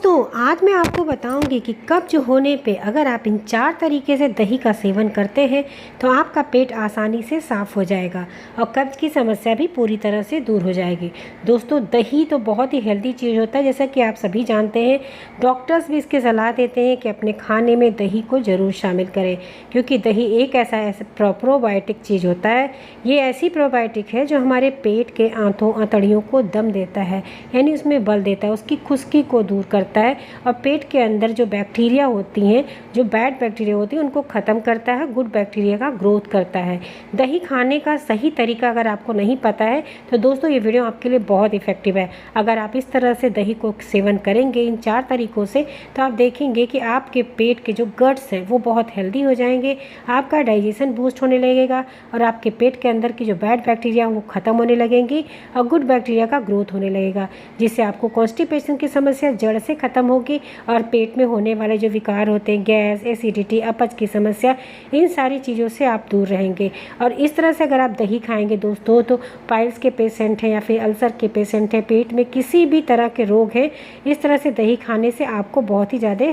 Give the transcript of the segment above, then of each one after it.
दोस्तों आज मैं आपको बताऊंगी कि कब्ज होने पे अगर आप इन 4 तरीके से दही का सेवन करते हैं तो आपका पेट आसानी से साफ़ हो जाएगा और कब्ज की समस्या भी पूरी तरह से दूर हो जाएगी। दोस्तों दही तो बहुत ही हेल्दी चीज़ होता है, जैसा कि आप सभी जानते हैं। डॉक्टर्स भी इसकी सलाह देते हैं कि अपने खाने में दही को ज़रूर शामिल करें, क्योंकि दही एक ऐसा प्रोबायोटिक चीज़ होता है। ये ऐसी प्रोबायोटिक है जो हमारे पेट के आंतों आंतड़ियों को दम देता है, यानी उसमें बल देता है, उसकी खुश्की को दूर करता है और पेट के अंदर जो बैक्टीरिया होती हैं, जो बैड बैक्टीरिया होती हैं, उनको ख़त्म करता है, गुड बैक्टीरिया का ग्रोथ करता है। दही खाने का सही तरीका अगर आपको नहीं पता है तो दोस्तों ये वीडियो आपके लिए बहुत इफ़ेक्टिव है। अगर आप इस तरह से दही को सेवन करेंगे इन 4 तरीक़ों से तो आप देखेंगे कि आपके पेट के जो गट्स हैं वो बहुत हेल्दी हो जाएंगे, आपका डाइजेशन बूस्ट होने लगेगा और आपके पेट के अंदर की जो बैड बैक्टीरिया वो ख़त्म होने लगेंगी और गुड बैक्टीरिया का ग्रोथ होने लगेगा, जिससे आपको कॉन्स्टिपेशन की समस्या जड़ से ख़त्म होगी और पेट में होने वाले जो विकार होते हैं, गैस, एसिडिटी, अपच की समस्या, इन सारी चीज़ों से आप दूर रहेंगे। और इस तरह से अगर आप दही खाएंगे दोस्तों तो पाइल्स के पेशेंट हैं या फिर अल्सर के पेशेंट हैं, पेट में किसी भी तरह के रोग हैं, इस तरह से दही खाने से आपको बहुत ही ज़्यादा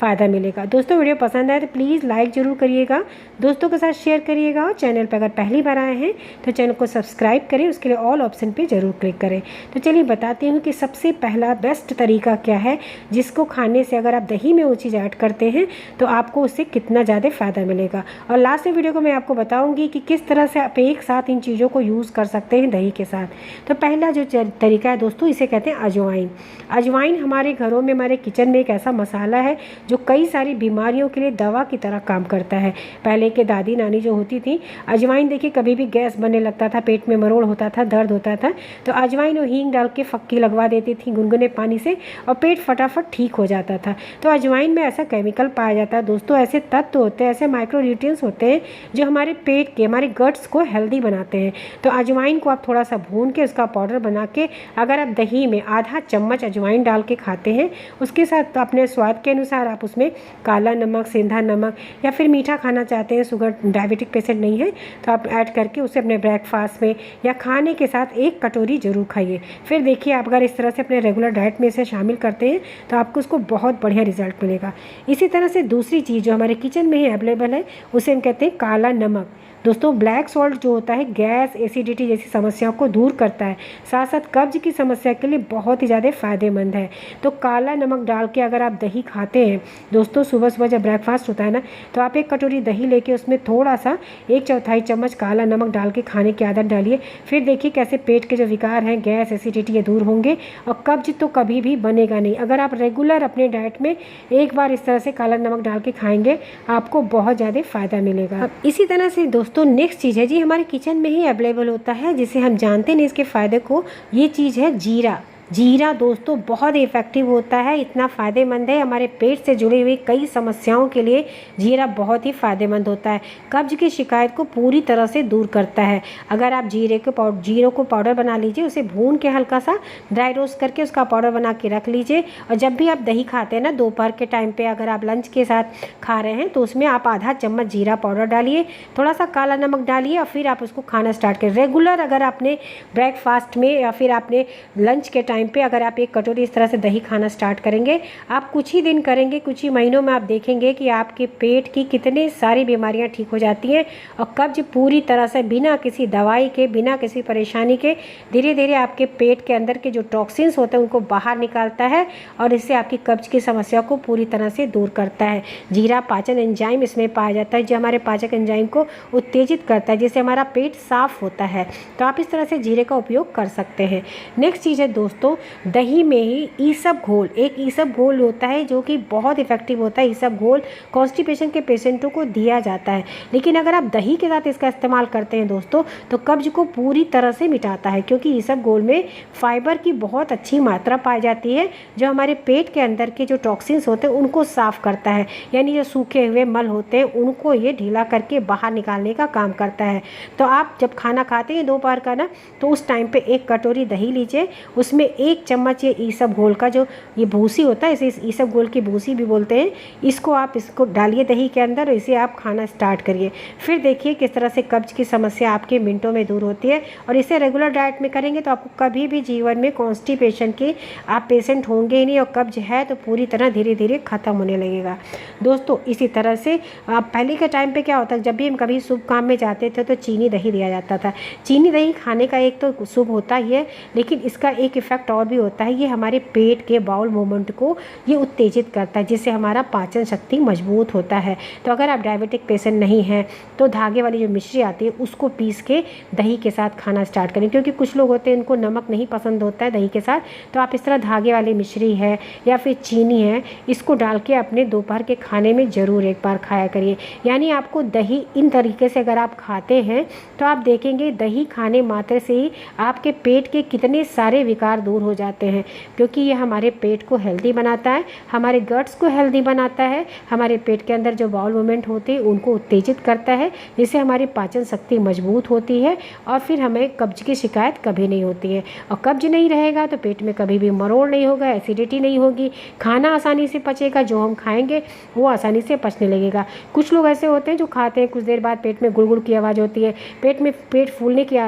फ़ायदा मिलेगा। दोस्तों वीडियो पसंद आए तो प्लीज़ लाइक ज़रूर करिएगा, दोस्तों के साथ शेयर करिएगा और चैनल पर अगर पहली बार आए हैं तो चैनल को सब्सक्राइब करें, उसके लिए ऑल ऑप्शन पर ज़रूर क्लिक करें। तो चलिए बताती हूँ कि सबसे पहला बेस्ट तरीका क्या है जिसको खाने से अगर आप दही में वो चीज़ ऐड करते हैं तो आपको उससे कितना ज़्यादा फ़ायदा मिलेगा। और लास्ट में वीडियो को मैं आपको बताऊंगी कि किस तरह से आप एक साथ इन चीज़ों को यूज़ कर सकते हैं दही के साथ। तो पहला जो तरीका है दोस्तों, इसे कहते हैं अजवाइन। अजवाइन हमारे घरों में, हमारे किचन में एक ऐसा मसाला है जो कई सारी बीमारियों के लिए दवा की तरह काम करता है। पहले के दादी नानी जो होती थी, अजवाइन देखिए कभी भी गैस बनने लगता था, पेट में मरोड़ होता था, दर्द होता था, तो अजवाइन और हींग डाल के फक्की लगवा देती थी गुनगुने पानी से और पेट फटाफट ठीक हो जाता था। तो अजवाइन में ऐसा केमिकल पाया जाता है दोस्तों, ऐसे तत्व होते हैं, ऐसे माइक्रो न्यूट्रिएंट्स होते हैं जो हमारे पेट के, हमारे गट्स को हेल्दी बनाते हैं। तो अजवाइन को आप थोड़ा सा भून के उसका पाउडर बना के अगर आप दही में आधा चम्मच अजवाइन डाल के खाते हैं, उसके साथ अपने स्वाद के अनुसार आप उसमें काला नमक, सेंधा नमक या फिर मीठा खाना चाहते हैं, शुगर डायबिटिक पेशेंट नहीं है तो आप ऐड करके उसे अपने ब्रेकफास्ट में या खाने के साथ 1 कटोरी जरूर खाइए। फिर देखिए आप अगर इस तरह से अपने रेगुलर डाइट में इसे शामिल करते हैं तो आपको उसको बहुत बढ़िया रिजल्ट मिलेगा। इसी तरह से दूसरी चीज़ जो हमारे किचन में ही अवेलेबल है उसे हम कहते हैं काला नमक। दोस्तों ब्लैक सॉल्ट जो होता है गैस, एसिडिटी जैसी समस्याओं को दूर करता है, साथ साथ कब्ज की समस्या के लिए बहुत ही ज़्यादा फ़ायदेमंद है। तो काला नमक डाल के अगर आप दही खाते हैं दोस्तों, सुबह सुबह जब ब्रेकफास्ट होता है ना, तो आप 1 कटोरी दही लेके उसमें थोड़ा सा 1/4 चम्मच काला नमक डाल के खाने की आदत डालिए। फिर देखिए कैसे पेट के जो विकार हैं, गैस, एसिडिटी, ये दूर होंगे और कब्ज तो कभी भी बनेगा नहीं। अगर आप रेगुलर अपने डाइट में एक बार इस तरह से काला नमक डाल के खाएंगे आपको बहुत ज़्यादा फ़ायदा मिलेगा। इसी तरह से दोस्तों नेक्स्ट चीज़ है जी, हमारे किचन में ही अवेलेबल होता है, जिसे हम जानते नहीं इसके फ़ायदे को, ये चीज़ है जीरा। जीरा दोस्तों बहुत इफ़ेक्टिव होता है, इतना फ़ायदेमंद है, हमारे पेट से जुड़ी हुई कई समस्याओं के लिए जीरा बहुत ही फ़ायदेमंद होता है। कब्ज की शिकायत को पूरी तरह से दूर करता है। अगर आप जीरे को पाउडर बना लीजिए, उसे भून के हल्का सा ड्राई रोस्ट करके उसका पाउडर बना के रख लीजिए और जब भी आप दही खाते हैं ना दोपहर के टाइम पर, अगर आप लंच के साथ खा रहे हैं तो उसमें आप आधा चम्मच जीरा पाउडर डालिए, थोड़ा सा काला नमक डालिए और फिर आप उसको खाना स्टार्ट करें। रेगुलर अगर आपने ब्रेकफास्ट में या फिर आपने लंच के टाइम पे अगर आप 1 कटोरी इस तरह से दही खाना स्टार्ट करेंगे, आप कुछ ही दिन करेंगे, कुछ ही महीनों में आप देखेंगे कि आपके पेट की कितने सारी बीमारियां ठीक हो जाती हैं और कब्ज पूरी तरह से बिना किसी दवाई के, बिना किसी परेशानी के धीरे धीरे आपके पेट के अंदर के जो टॉक्सिन्स होते हैं उनको बाहर निकालता है और इससे आपकी कब्ज की समस्या को पूरी तरह से दूर करता है। जीरा पाचन एंजाइम इसमें पाया जाता है जो हमारे पाचक एंजाइम को उत्तेजित करता है, जिससे हमारा पेट साफ होता है। तो आप इस तरह से जीरे का उपयोग कर सकते हैं। नेक्स्ट चीज़ है दोस्तों, दही में ही ईसब घोल। एक ईसब घोल होता है जो कि बहुत इफेक्टिव होता है। ईसब घोल कॉन्स्टिपेशन के पेशेंटों को दिया जाता है, लेकिन अगर आप दही के साथ इसका इस्तेमाल करते हैं दोस्तों तो कब्ज को पूरी तरह से मिटाता है, क्योंकि ईसब घोल में फाइबर की बहुत अच्छी मात्रा पाई जाती है जो हमारे पेट के अंदर के जो टॉक्सिन्स होते हैं उनको साफ करता है, यानी जो सूखे हुए मल होते हैं उनको ये ढीला करके बाहर निकालने का काम करता है। तो आप जब खाना खाते हैं दोपहर का ना, तो उस टाइम पे 1 कटोरी दही लीजिए, उसमें 1 चम्मच ये ईसबगोल का जो ये भूसी होता है, इसे ईसबगोल की भूसी भी बोलते हैं, इसको डालिए दही के अंदर और इसे आप खाना स्टार्ट करिए। फिर देखिए किस तरह से कब्ज की समस्या आपके मिनटों में दूर होती है। और इसे रेगुलर डाइट में करेंगे तो आपको कभी भी जीवन में कॉन्स्टिपेशन के आप पेशेंट होंगे ही नहीं, और कब्ज है तो पूरी तरह धीरे धीरे ख़त्म होने लगेगा। दोस्तों इसी तरह से पहले के टाइम पे क्या होता है, जब भी हम कभी शुभ काम में जाते थे तो चीनी दही दिया जाता था। चीनी दही खाने का एक तो शुभ होता ही है, लेकिन इसका एक इफ़ेक्ट और भी होता है, ये हमारे पेट के बाउल मूवमेंट को ये उत्तेजित करता है, जिससे हमारा पाचन शक्ति मजबूत होता है। तो अगर आप डायबिटिक पेशेंट नहीं हैं तो धागे वाली जो मिश्री आती है उसको पीस के दही के साथ खाना स्टार्ट करें, क्योंकि कुछ लोग होते हैं उनको नमक नहीं पसंद होता है दही के साथ। तो आप इस तरह धागे वाली मिश्री है या फिर चीनी है, इसको डाल के अपने दोपहर के खाने में ज़रूर एक बार खाया करिए। यानी आपको दही इन तरीके से अगर आप खाते हैं तो आप देखेंगे दही खाने मात्र से ही आपके पेट के कितने सारे विकार दूर हो जाते हैं, क्योंकि ये हमारे पेट को हेल्दी बनाता है, हमारे गट्स को हेल्दी बनाता है, हमारे पेट के अंदर जो बाउल मूवमेंट होते हैं उनको उत्तेजित करता है, जिससे हमारी पाचन शक्ति मजबूत होती है और फिर हमें कब्ज की शिकायत कभी नहीं होती है। और कब्ज नहीं रहेगा तो पेट में कभी भी मरोड़ नहीं होगा, एसिडिटी नहीं होगी, खाना आसानी से पचेगा, जो हम खाएंगे वो आसानी से पचने लगेगा। कुछ लोग ऐसे होते हैं जो खाते हैं कुछ देर बाद पेट में गुड़गुड़ की आवाज़ होती है, पेट फूलने की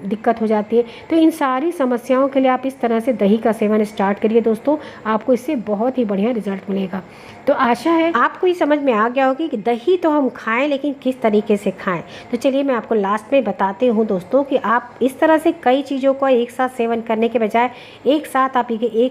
दिक्कत हो जाती है। तो इन सारी समस्याओं के लिए आप इस तरह से दही का सेवन स्टार्ट करिए दोस्तों, आपको इससे बहुत ही बढ़िया रिजल्ट मिलेगा। तो आशा है आपको ये समझ में आ गया होगी कि दही तो हम खाएं, लेकिन किस तरीके से खाएं। तो चलिए मैं आपको लास्ट में बताती हूँ दोस्तों कि आप इस तरह से कई चीज़ों का एक साथ सेवन करने के बजाय एक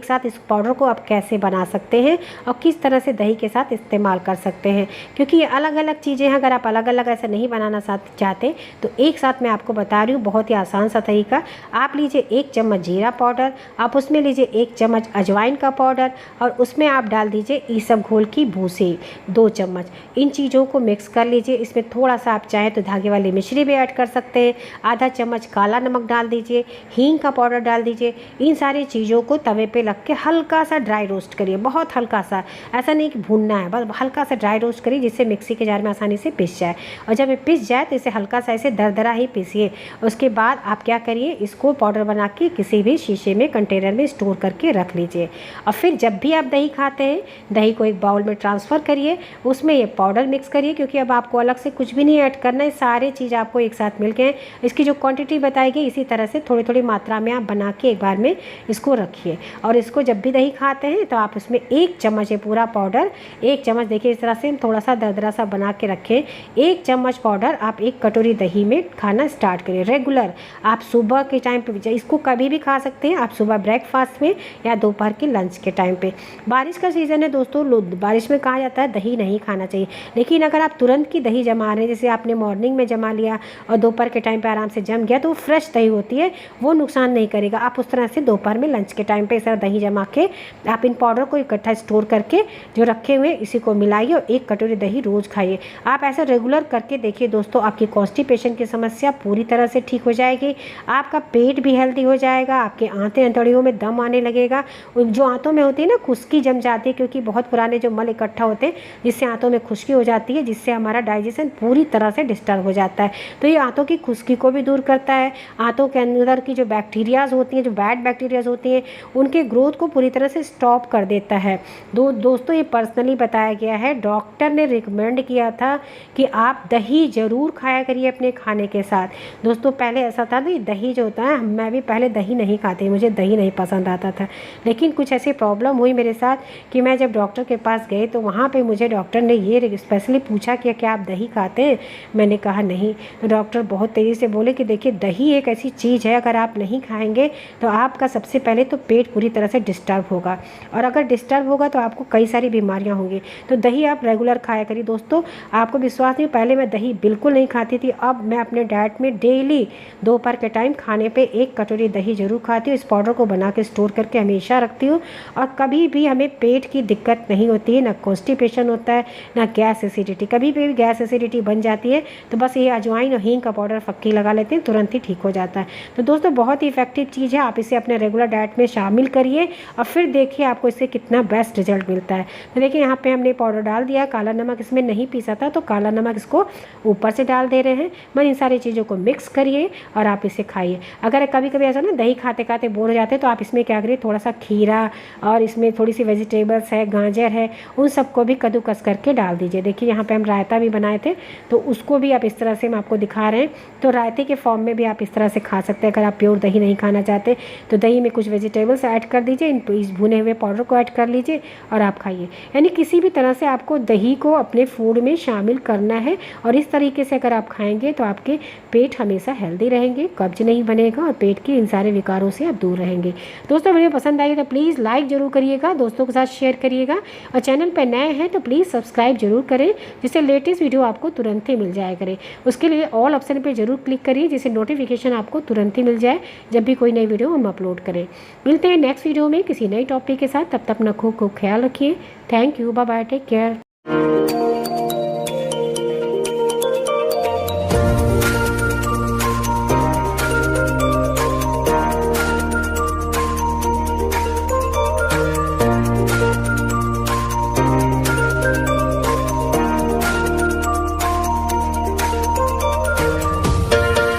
साथ इस पाउडर को आप कैसे बना सकते हैं और किस तरह से दही के साथ इस्तेमाल कर सकते हैं, क्योंकि ये अलग अलग चीज़ें हैं। अगर आप अलग अलग ऐसे नहीं बनाना चाहते तो एक साथ मैं आपको बता रही हूँ, बहुत ही आसान सा तरीका। आप लीजिए 1 चम्मच जीरा पाउडर, आप उसमें लीजिए 1 चम्मच अजवाइन का पाउडर और उसमें आप डाल दीजिए ईसबगोल की भूसी 2 चम्मच। इन चीज़ों को मिक्स कर लीजिए। इसमें थोड़ा सा आप चाहें तो धागे वाली मिश्री भी ऐड कर सकते हैं। आधा चम्मच काला नमक डाल दीजिए, हींग का पाउडर डाल दीजिए। इन सारी चीज़ों को तवे पे रख के हल्का सा ड्राई रोस्ट करिए, बहुत हल्का सा, ऐसा नहीं कि भूनना है, बस हल्का सा ड्राई रोस्ट करिए जिससे मिक्सी के जार में आसानी से पिस जाए। और जब ये पिस जाए तो इसे हल्का सा ऐसे दरदरा ही पीसिए। उसके बाद आप क्या करिए, इसको पाउडर बना के किसी भी शीशे में कंटेनर में स्टोर करके रख लीजिए। और फिर जब भी आप दही खाते हैं, दही को एक बाउल में ट्रांसफ़र करिए, उसमें ये पाउडर मिक्स करिए, क्योंकि अब आपको अलग से कुछ भी नहीं ऐड करना है, सारे चीज़ आपको एक साथ मिल गए। इसकी जो क्वांटिटी बताई गई इसी तरह से थोड़ी थोड़ी मात्रा में आप बना के एक बार में इसको रखिए। और इसको जब भी दही खाते हैं तो आप उसमें 1 चम्मच ये पूरा पाउडर, 1 चम्मच, देखिए इस तरह से हम थोड़ा सा दरदरा सा बना के रखें। 1 चम्मच पाउडर आप 1 कटोरी दही में खाना स्टार्ट करिए रेगुलर। आप सुबह के टाइम पे इसको कभी भी खा सकते हैं, आप सुबह ब्रेकफास्ट में या दोपहर के लंच के टाइम पे। बारिश का सीज़न है दोस्तों, बारिश में कहा जाता है दही नहीं खाना चाहिए, लेकिन अगर आप तुरंत की दही जमा रहे हैं, जैसे आपने मॉर्निंग में जमा लिया और दोपहर के टाइम पे आराम से जम गया, तो वो फ्रेश दही होती है, वो नुकसान नहीं करेगा। आप उस तरह से दोपहर में लंच के टाइम पे इस तरह दही जमा के आप इन पाउडर को इकट्ठा स्टोर करके जो रखे हुए इसी को मिलाइए और 1 कटोरी दही रोज़ खाइए। आप ऐसा रेगुलर करके देखिए दोस्तों, आपकी कॉन्स्टिपेशन की समस्या पूरी तरह से ठीक हो जाएगी, आपका पेट भी हेल्दी हो जाएगा, आपके आंतें अंतड़ियों में दम आने लगेगा। जो आंतों में होती है ना खुश्की जम जाती है, क्योंकि बहुत पुराने जो मल इकट्ठा होते हैं जिससे आंतों में खुश्की हो जाती है, जिससे हमारा डाइजेशन पूरी तरह से डिस्टर्ब हो जाता है। तो ये आंतों की खुश्की को भी दूर करता है, आंतों के अंदर की जो बैक्टीरियाज होती हैं, जो बैड बैक्टीरियाज होती हैं, उनके ग्रोथ को पूरी तरह से स्टॉप कर देता है। दोस्तों ये पर्सनली बताया गया है, डॉक्टर ने रिकमेंड किया था कि आप दही ज़रूर खाया करिए अपने खाने के साथ। दोस्तों पहले ऐसा था ना, दही जो होता है, मैं भी पहले दही नहीं खाती, मुझे दही नहीं पसंद आता था, लेकिन कुछ ऐसी प्रॉब्लम हुई मेरे साथ कि मैं जब डॉक्टर के पास गई तो वहाँ पे मुझे डॉक्टर ने ये स्पेशली पूछा कि क्या आप दही खाते हैं। मैंने कहा नहीं, तो डॉक्टर बहुत तेज़ी से बोले कि देखिए दही एक ऐसी चीज़ है, अगर आप नहीं खाएंगे तो आपका सबसे पहले तो पेट पूरी तरह से डिस्टर्ब होगा, और अगर डिस्टर्ब होगा तो आपको कई सारी बीमारियाँ होंगी। तो दही आप रेगुलर खाया करिए। दोस्तों आपको विश्वास नहीं, पहले मैं दही बिल्कुल नहीं खाती थी, अब मैं अपने डाइट में डेली दोपहर के टाइम खाने पे 1 कटोरी दही ज़रूर खाती हूँ। इस पाउडर को बना के स्टोर करके हमेशा रखती हूँ, और कभी भी हमें पेट की दिक्कत नहीं होती है, ना कॉन्स्टिपेशन होता है, ना गैस एसिडिटी। कभी भी गैस एसिडिटी बन जाती है तो बस ये अजवाइन और हींग का पाउडर फक्की लगा लेते हैं, तुरंत ही ठीक हो जाता है। तो दोस्तों बहुत ही इफेक्टिव चीज़ है, आप इसे अपने रेगुलर डाइट में शामिल करिए और फिर देखिए आपको इससे कितना बेस्ट रिजल्ट मिलता है। तो देखिए यहाँ पे हमने पाउडर डाल दिया, काला नमक इसमें नहीं पीसा था तो काला नमक इसको ऊपर से डाल दे रहे हैं। मैं इन सारी चीज़ों को मिक्स करिए और आप इसे खाइए। अगर कभी कभी ऐसा ना दही खाते खाते बोर हो जाते हैं तो आप इसमें क्या करिए, थोड़ा सा खीरा और इसमें थोड़ी सी वेजिटेबल्स है, गाजर है, उन सबको भी कद्दूकस करके डाल दीजिए। देखिए यहाँ पे हम रायता भी बनाए थे तो उसको भी आप इस तरह से हम आपको दिखा रहे हैं। तो रायते के फॉर्म में भी आप इस तरह से खा सकते हैं। अगर आप प्योर दही नहीं खाना चाहते तो दही में कुछ वेजिटेबल्स ऐड कर दीजिए, इस भुने हुए पाउडर को ऐड कर लीजिए और आप खाइए। यानी किसी भी तरह से आपको दही को अपने फूड में शामिल करना है और इस तरीके से अगर आप खाएंगे तो आपके पेट हमेशा हेल्दी रहेंगे, कब्ज नहीं बनेगा और पेट के इन सारे विकारों से आप दूर रहेंगे। दोस्तों वीडियो पसंद आई तो प्लीज़ लाइक ज़रूर करिएगा, दोस्तों के साथ शेयर करिएगा और चैनल पर नए हैं तो प्लीज़ सब्सक्राइब जरूर करें, जिससे लेटेस्ट वीडियो आपको तुरंत ही मिल जाया करे। उसके लिए ऑल ऑप्शन पर जरूर क्लिक करिए, जिससे नोटिफिकेशन आपको तुरंत ही मिल जाए जब भी कोई नई वीडियो हम अपलोड करें। मिलते हैं नेक्स्ट वीडियो में किसी नई टॉपिक के साथ, तब तक अपना खूब ख्याल रखिए। Thank you, bye bye, take care.